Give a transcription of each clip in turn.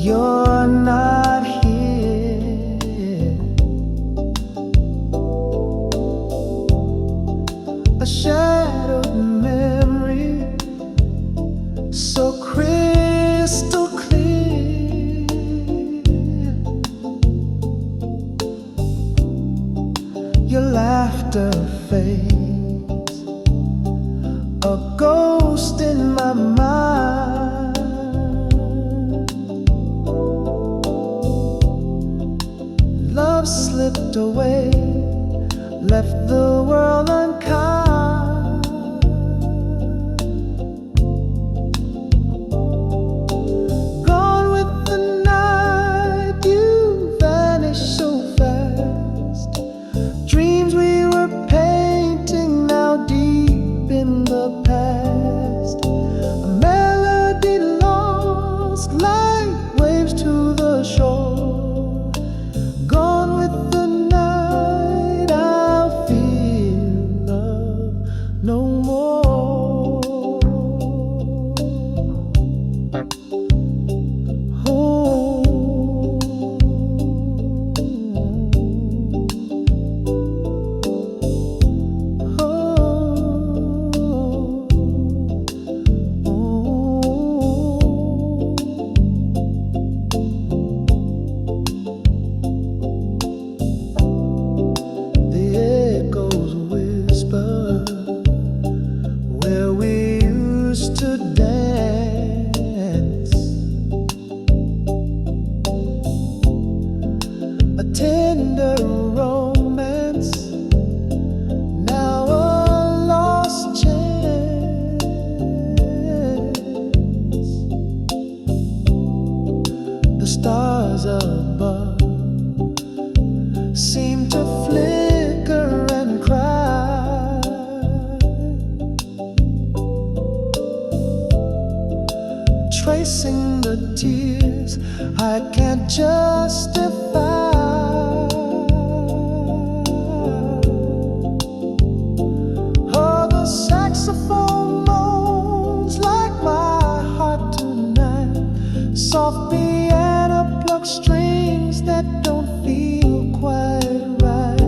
you're not here. A shadowed memory, so crystal clear. Your laughter fades, a ghost in my mind. Love slipped away, left the world unkind. Gone with the night, you vanished so fast. Dreams we were painting now deep in the past. A melody lost like waves to the shore. Gone with the night, I'll feel love no more. To dance, a tender romance, now a lost chance. The stars above seem to flicker and cry. Tracing the tears I can't justify. Oh, the saxophone moans like my heart tonight. Soft piano plucks strings that don't feel quite right.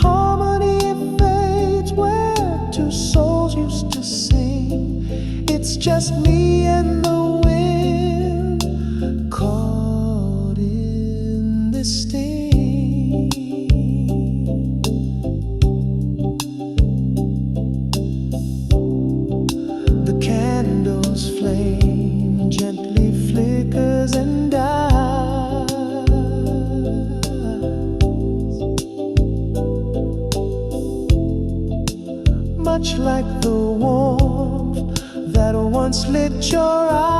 Harmony fades where two souls used to sing. It's just me and the wind caught in this sting. The candle's flame gently flickers and dies, much like the warmth that once lit your eyes.